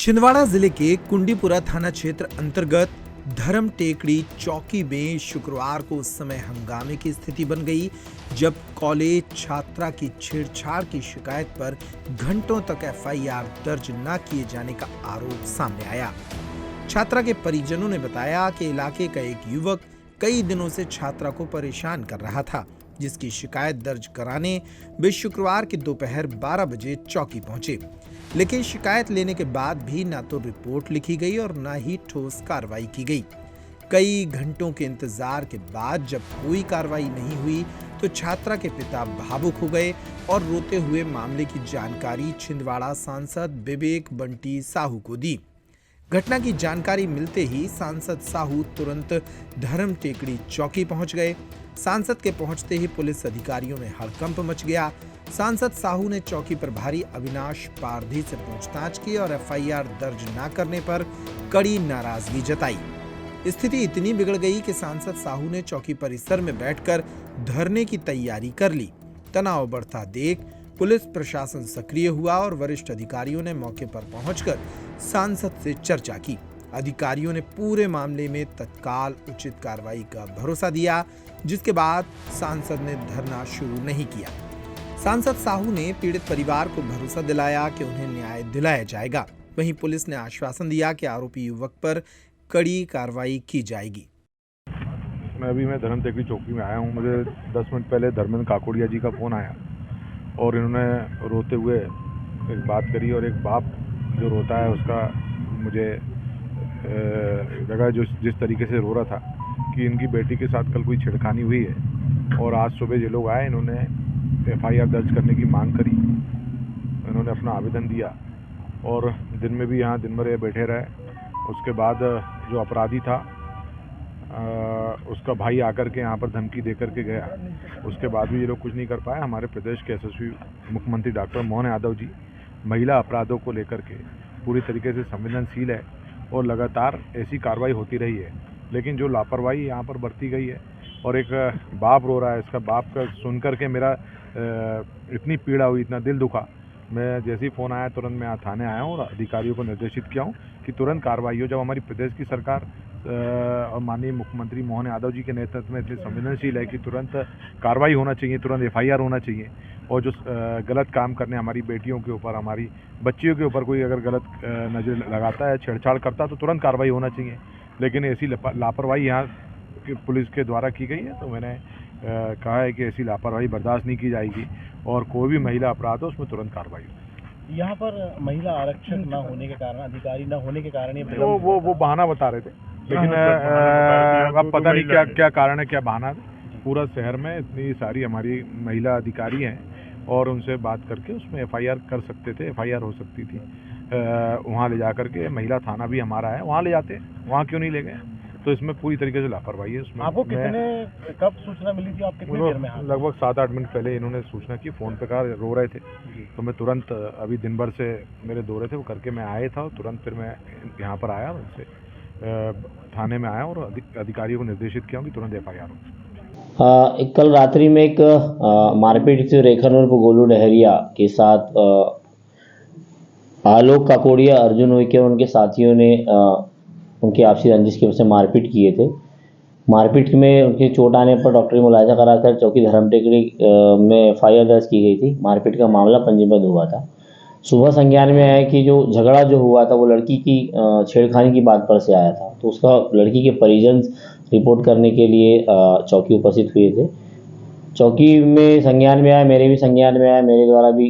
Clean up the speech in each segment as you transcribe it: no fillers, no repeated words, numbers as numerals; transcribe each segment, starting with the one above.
छिंदवाड़ा जिले के कुंडीपुरा थाना क्षेत्र अंतर्गत धर्म टेकड़ी चौकी में शुक्रवार को उस समय हंगामे की स्थिति बन गई जब कॉलेज छात्रा की छेड़छाड़ की शिकायत पर घंटों तक एफआईआर दर्ज न किए जाने का आरोप सामने आया। छात्रा के परिजनों ने बताया कि इलाके का एक युवक कई दिनों से छात्रा को परेशान कर रहा था, जिसकी शिकायत दर्ज कराने वे शुक्रवार की दोपहर 12 बजे चौकी पहुंचे। लेकिन शिकायत लेने के बाद भी न तो रिपोर्ट लिखी गई और न ही ठोस कार्रवाई की गई। कई घंटों के इंतजार के बाद जब कोई कार्रवाई नहीं हुई तो छात्रा के पिता भावुक हो गए और रोते हुए मामले की जानकारी छिंदवाड़ा सांसद विवेक बंटी साहू को दी। घटना की जानकारी मिलते ही सांसद साहू तुरंत धर्म टेकड़ी चौकी पहुंच गए। सांसद के पहुंचते ही पुलिस अधिकारियों में हड़कंप मच गया। सांसद साहू ने चौकी प्रभारी अविनाश पारधी से पूछताछ की और एफआईआर दर्ज न करने पर कड़ी नाराजगी जताई। स्थिति इतनी बिगड़ गई कि सांसद साहू ने चौकी परिसर में बैठकर धरने की तैयारी कर ली। तनाव बढ़ता देख पुलिस प्रशासन सक्रिय हुआ और वरिष्ठ अधिकारियों ने मौके पर पहुंचकर सांसद से चर्चा की। अधिकारियों ने पूरे मामले में तत्काल उचित कार्रवाई का भरोसा दिया, जिसके बाद सांसद ने धरना शुरू नहीं किया। सांसद साहू ने पीड़ित परिवार को भरोसा दिलाया कि उन्हें न्याय दिलाया जाएगा। वहीं पुलिस ने आश्वासन दिया कि आरोपी युवक पर कड़ी कार्रवाई की जाएगी। मैं धर्म टेकड़ी चौकी में आया हूँ। मुझे 10 मिनट पहले धर्मेंद्र काकोड़िया जी का फ़ोन आया और इन्होंने रोते हुए एक बात करी और एक बाप जो रोता है उसका मुझे लगा जिस तरीके से रो रहा था कि इनकी बेटी के साथ कल कोई छेड़खानी हुई है और आज सुबह ये लोग आए, इन्होंने एफआईआर दर्ज करने की मांग करी। इन्होंने अपना आवेदन दिया और दिन में भी यहाँ दिन भर ये बैठे रहे। उसके बाद जो अपराधी था उसका भाई आकर के यहाँ पर धमकी दे करके गया। उसके बाद भी ये लोग कुछ नहीं कर पाए। हमारे प्रदेश के यशस्वी मुख्यमंत्री डॉक्टर मोहन यादव जी महिला अपराधों को लेकर के पूरी तरीके से संवेदनशील है और लगातार ऐसी कार्रवाई होती रही है। लेकिन जो लापरवाही यहाँ पर बरती गई है और एक बाप रो रहा है, इसका बाप का सुन कर के मेरा इतनी पीड़ा हुई, इतना दिल दुखा। मैं जैसे ही फ़ोन आया तुरंत मैं थाने आया हूँ और अधिकारियों को निर्देशित किया हूँ कि तुरंत कार्रवाई हो। जब हमारी प्रदेश की सरकार और माननीय मुख्यमंत्री मोहन यादव जी के नेतृत्व में इतनी संवेदनशील है कि तुरंत कार्रवाई होना चाहिए, तुरंत एफआईआर होना चाहिए। और जो गलत काम करने हमारी बेटियों के ऊपर, हमारी बच्चियों के ऊपर कोई अगर गलत नज़र लगाता है, छेड़छाड़ करता है तो तुरंत कार्रवाई होना चाहिए। लेकिन ऐसी लापरवाही यहाँ की पुलिस के द्वारा की गई है, तो मैंने कहा है कि ऐसी लापरवाही बर्दाश्त नहीं की जाएगी और कोई भी महिला अपराध हो उसमें तुरंत कार्रवाई हो। यहाँ पर महिला आरक्षक न होने के कारण, अधिकारी न होने के कारण वो बहाना बता रहे थे, लेकिन अब पता नहीं क्या कारण है, क्या बहाना है। पूरा शहर में इतनी सारी हमारी महिला अधिकारी हैं और उनसे बात करके उसमें एफआईआर कर सकते थे, एफआईआर हो सकती थी। वहाँ ले जा करके महिला थाना भी हमारा है, वहाँ ले जाते, वहाँ क्यों नहीं ले गए? तो इसमें पूरी तरीके से लापरवाही है। उसमें आपको कब सूचना मिली थी? आप कितनी देर में? लगभग 7-8 मिनट पहले इन्होंने सूचना की, फ़ोन पे कहा, रो रहे थे तो मैं तुरंत, अभी दिन भर से मेरे दौरे थे वो करके मैं आया था और तुरंत फिर मैं यहाँ पर आया और उनसे थाने में आया और अधिकारियों को निर्देशित किया कि तुरंत एफआईआर हो। कल रात्रि में एक मारपीट थी रेखन और गोलू डहरिया के साथ। आलोक काकोड़िया, अर्जुन उइके और उनके साथियों ने उनकी आपसी रंजिश की वजह से मारपीट किए थे। मारपीट में उनकी चोट आने पर डॉक्टरी मुलायजा कराकर चौकी धर्म टेकड़ी में एफआईआर दर्ज की गई थी। मारपीट का मामला पंजीबद्ध हुआ था। सुबह संज्ञान में आया कि जो झगड़ा जो हुआ था वो लड़की की छेड़खानी की बात पर से आया था, तो उसका लड़की के परिजन रिपोर्ट करने के लिए चौकी उपस्थित हुए थे। चौकी में संज्ञान में आया, मेरे भी संज्ञान में आया। मेरे द्वारा भी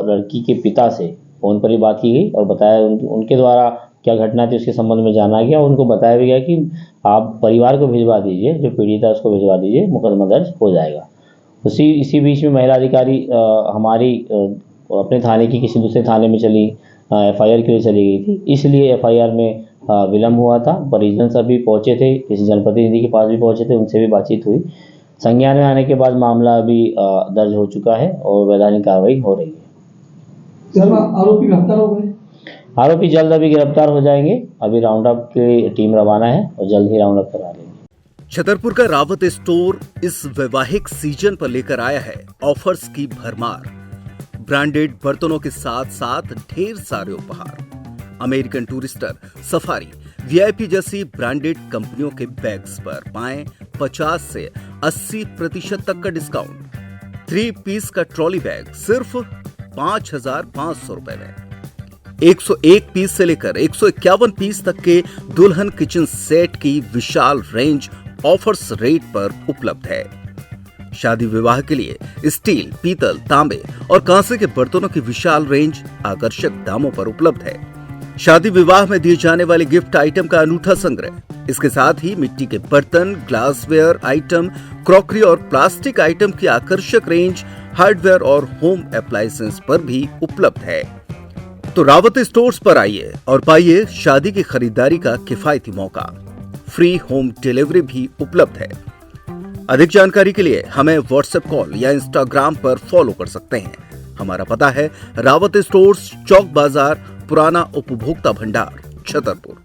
लड़की के पिता से फ़ोन पर ही बात की गई और बताया, उनके द्वारा क्या घटना थी उसके संबंध में जाना गया। उनको बताया भी गया कि आप परिवार को भिजवा दीजिए, जो पीड़ित है उसको भिजवा दीजिए, मुकदमा दर्ज हो जाएगा। इसी बीच में महिला अधिकारी हमारी अपने थाने की किसी दूसरे थाने में चली, एफआईआर के लिए चली गई थी, इसलिए एफआईआर में विलम्ब हुआ था। परिजन सभी पहुँचे थे, किसी जनप्रतिनिधि के पास भी पहुँचे थे, उनसे भी बातचीत हुई। संज्ञान में आने के बाद मामला अभी दर्ज हो चुका है और वैधानिक कार्रवाई हो रही है। आरोपी गिरफ्तार हो गए? आरोपी जल्द अभी गिरफ्तार हो जाएंगे। अभी राउंड अप की टीम रवाना है और जल्द ही राउंड अप करा लेंगे। छतरपुर का रावत स्टोर इस वैवाहिक सीजन पर लेकर आया है ऑफर्स की भरमार। ब्रांडेड बर्तनों के साथ साथ ढेर सारे उपहार। अमेरिकन टूरिस्टर, सफारी, वीआईपी जैसी ब्रांडेड कंपनियों के बैग्स पर पाएं 50 से 80% तक का डिस्काउंट। 3 पीस का ट्रॉली बैग सिर्फ 5,500 रुपए में। 101 पीस से लेकर 151 पीस तक के दुल्हन किचन सेट की विशाल रेंज ऑफर्स रेट पर उपलब्ध है। शादी विवाह के लिए स्टील, पीतल, तांबे और कांसे के बर्तनों की विशाल रेंज आकर्षक दामों पर उपलब्ध है। शादी विवाह में दिए जाने वाले गिफ्ट आइटम का अनूठा संग्रह, इसके साथ ही मिट्टी के बर्तन, ग्लासवेयर आइटम, क्रॉकरी और प्लास्टिक आइटम की आकर्षक रेंज हार्डवेयर और होम अप्लायंसेस पर भी उपलब्ध है। तो रावत स्टोर्स पर आइए और पाइए शादी की खरीदारी का किफायती मौका। फ्री होम डिलीवरी भी उपलब्ध है। अधिक जानकारी के लिए हमें व्हाट्सएप कॉल या इंस्टाग्राम पर फॉलो कर सकते हैं। हमारा पता है रावत स्टोर्स, चौक बाजार, पुराना उपभोक्ता भंडार, छतरपुर।